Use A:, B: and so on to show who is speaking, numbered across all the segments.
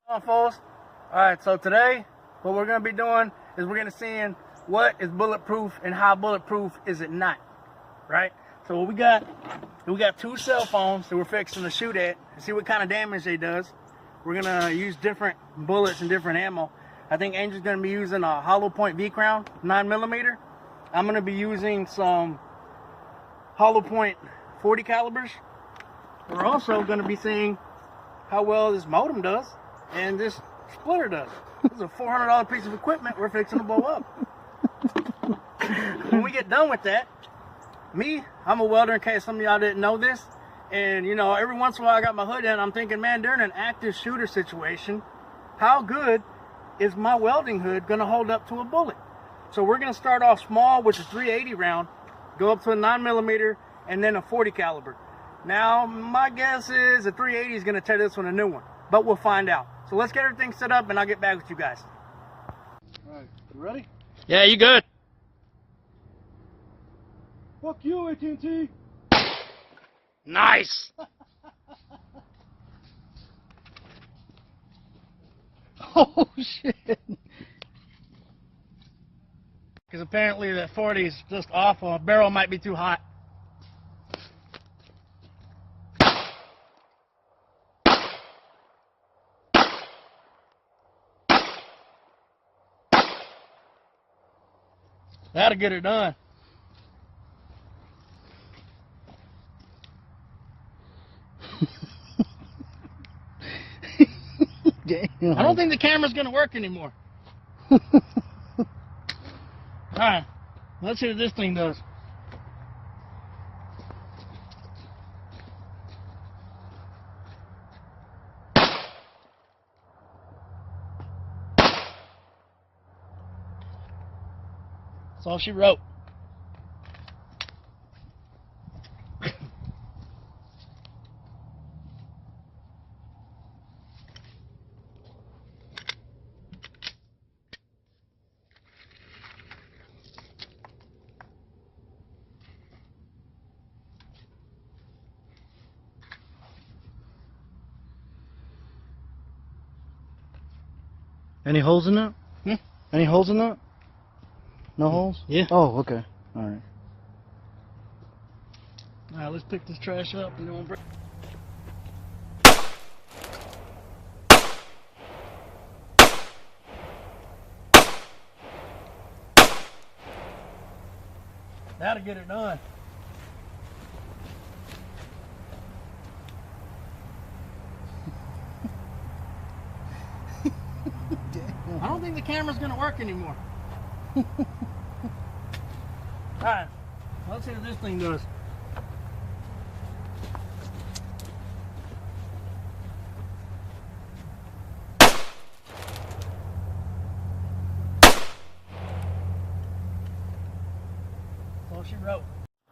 A: On, folks. Alright, so today what we're going to be doing is we're going to see what is bulletproof and how bulletproof is it not, right? So what we got two cell phones that we're fixing to shoot at and see what kind of damage they does. We're going to use different bullets and different ammo. I think Angel's going to be using a hollow point V-Crown 9mm. I'm going to be using some hollow point 40 calibers. We're also going to be seeing how well this modem does and this splitter does. This is a $400 piece of equipment we're fixing to blow up. When we get done with that, I'm a welder in case some of y'all didn't know this. And you know, every once in a while I got my hood in, I'm thinking, man, during an active shooter situation, how good is my welding hood gonna hold up to a bullet? So we're gonna start off small with a 380 round, go up to a 9mm, and then a 40 caliber. Now, my guess is a 380 is gonna tear this one a new one, but we'll find out. So let's get everything set up and I'll get back with you guys. All right, you ready?
B: Yeah, you good?
A: Fuck you, AT&T.
B: Nice.
A: Oh shit. Because apparently that 40 is just awful. A barrel might be too hot. That'll get it done. I don't think the camera's gonna work anymore. Alright, let's see what this thing does. That's all she wrote.
C: Any holes in it?
A: Hmm?
C: Any holes in it? No holes?
A: Yeah.
C: Oh, okay. Alright.
A: Alright, let's pick this trash up and then we'll break. That'll get it done. I don't think the camera's gonna work anymore. Alright, let's see what this thing does. That's all she wrote.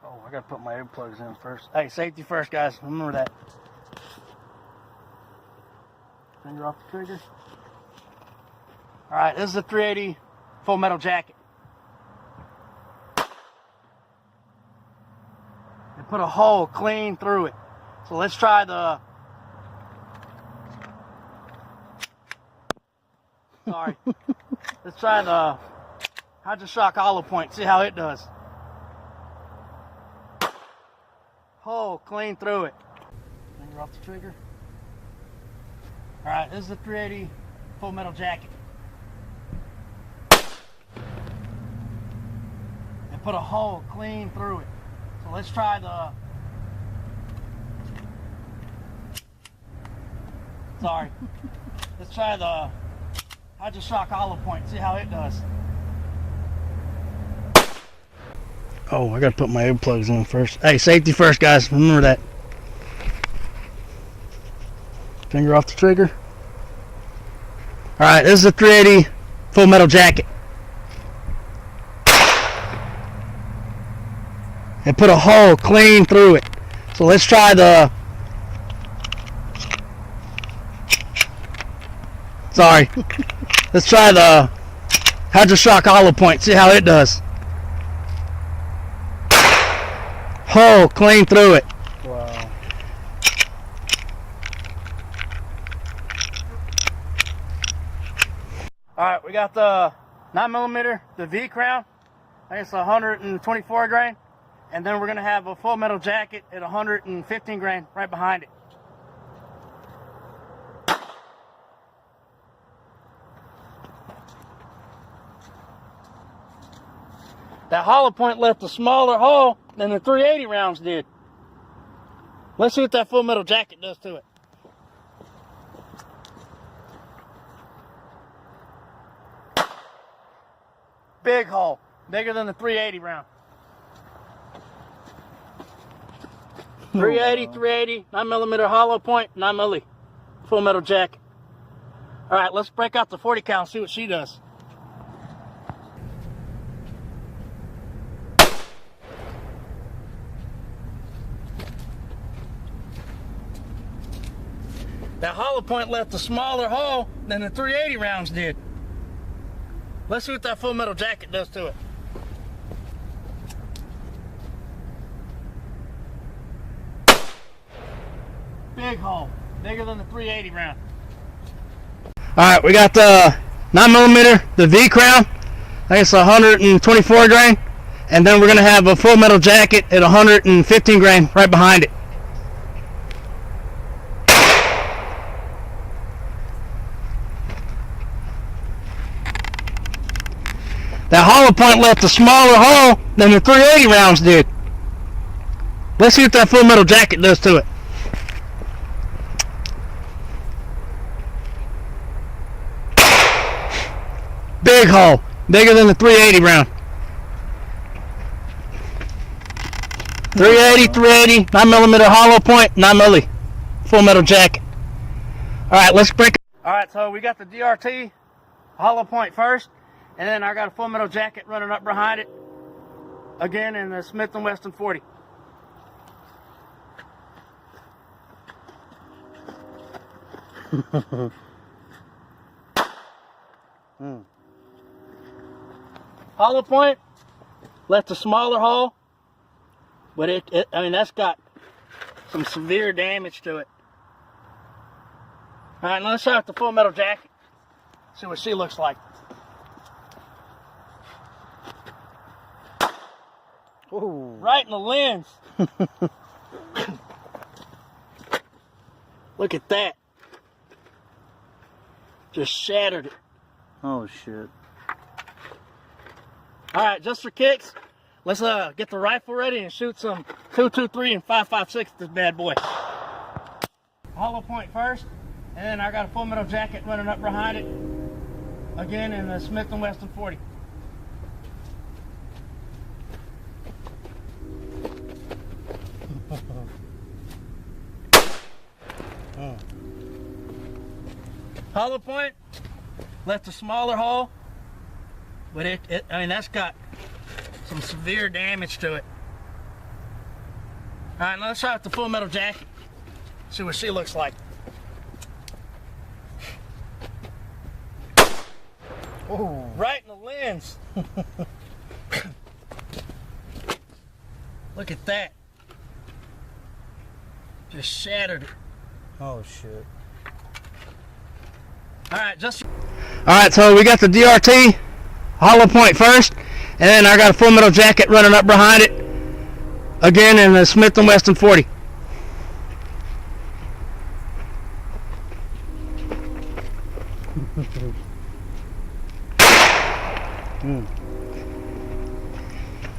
A: Oh, I gotta put my earplugs in first. Hey, safety first, guys. Remember that. Finger off the trigger. Alright, this is a 380 full metal jacket. They put a hole clean through it. So let's try the... Sorry. Let's try the Hydro-Shock hollow point, see how it does. Hole clean through it. Finger off the trigger. Alright, this is a 380 full metal jacket. Put a hole clean through it. So let's try the... Sorry. Let's try the Hydro-Shock hollow point, see how it does. Oh, I gotta put my earplugs in first. Hey, safety first, guys. Remember that. Finger off the trigger. Alright, this is a 380 full metal jacket. And put a hole clean through it. So let's try the... Sorry. Let's try the Hydro-Shock hollow point, see how it does. Hole clean through it.
C: Wow.
A: All right, we got the 9mm, the V crown. I think it's 124 grain. And then we're gonna have a full metal jacket at 115 grain right behind it. That hollow point left a smaller hole than the 380 rounds did. Let's see what that full metal jacket does to it. Big hole, bigger than the 380 round. 380, 9mm hollow point, 9mm full metal jacket. All right, let's break out the 40 cal and see what she does. That hollow point left a smaller hole than the 380 rounds did. Let's see what that full metal jacket does to it. Big hole, bigger than the 380 round. All right, we got the 9mm, the V crown. I think it's 124 grain. And then we're gonna have a full metal jacket at 115 grain right behind it. That hollow point left a smaller hole than the 380 rounds did. Let's see what that full metal jacket does to it. Big hole, bigger than the 380 round. 380, 9mm hollow point, 9mm full metal jacket. All right, let's break it. All right, so we got the DRT hollow point first, and then I got a full metal jacket running up behind it. Again in the Smith & Wesson 40. Hollow point left a smaller hole, but I mean, that's got some severe damage to it. All right, now let's try out the full metal jacket. See what she looks like.
C: Ooh.
A: Right in the lens. Look at that. Just shattered it.
C: Oh shit.
A: All right, just for kicks, let's get the rifle ready and shoot some 223 and 5.56 this bad boy. Hollow point first, and then I got a full metal jacket running up behind it. Again in the Smith & Wesson 40. Hollow point left a smaller hole, but I mean, that's got some severe damage to it. All right, let's try out the full metal jacket. See what she looks like.
C: Ooh.
A: Right in the lens. Look at that. Just shattered it.
C: Oh shit.
A: All right, so we got the DRT hollow point first, and then I got a full metal jacket running up behind it. Again in the Smith & Wesson 40.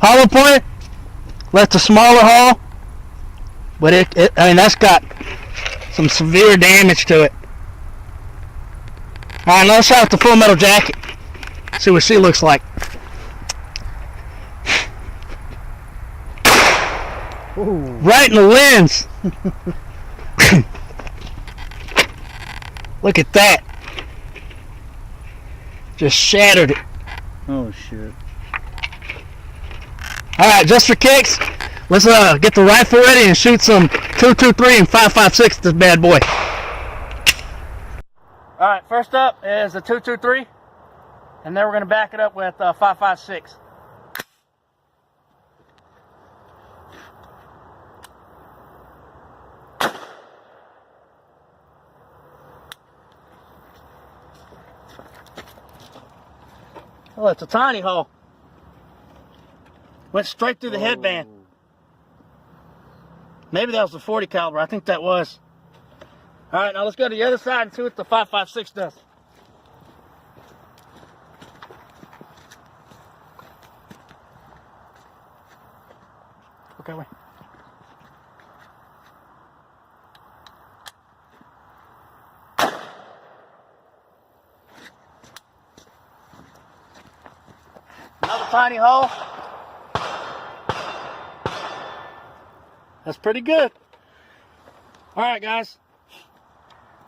A: Hollow point left a smaller hole, but I mean, that's got some severe damage to it. All right, let's try out the full metal jacket. See what she looks like.
C: Ooh.
A: Right in the lens. Look at that. Just shattered it.
C: Oh shit.
A: All right, just for kicks, let's get the rifle ready and shoot some 223 and 5.56 this bad boy. All right, first up is the 223, and then we're going to back it up with 5.56. Oh, it's a tiny hole. Went straight through the headband. Maybe that was the 40 caliber. I think that was. All right, now let's go to the other side and see what the 5.56 does. Okay, wait. Another tiny hole. That's pretty good. All right, guys.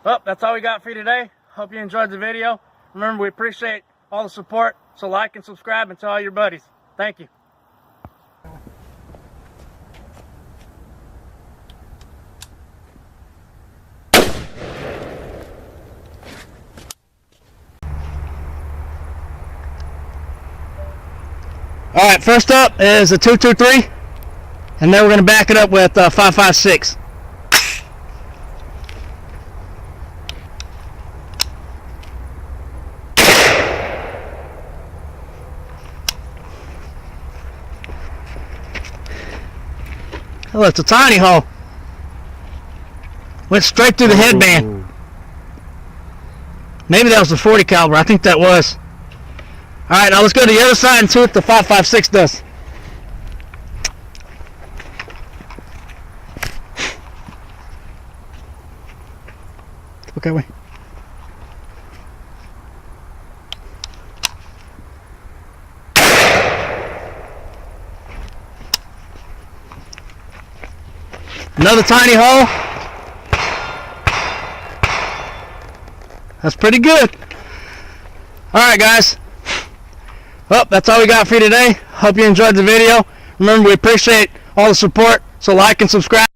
A: Well, that's all we got for you today. Hope you enjoyed the video. Remember, we appreciate all the support. So like and subscribe and tell all your buddies. Thank you. All right, first up is a 223, and then we're going to back it up with 5.56. Oh, it's a tiny hole. Went straight through the headband. Maybe that was the 40 caliber. I think that was. All right, now let's go to the other side and see what the 5.56 does. Okay, wait. Another tiny hole. That's pretty good. All right, guys. Well, that's all we got for you today. Hope you enjoyed the video. Remember, we appreciate all the support, so like and subscribe.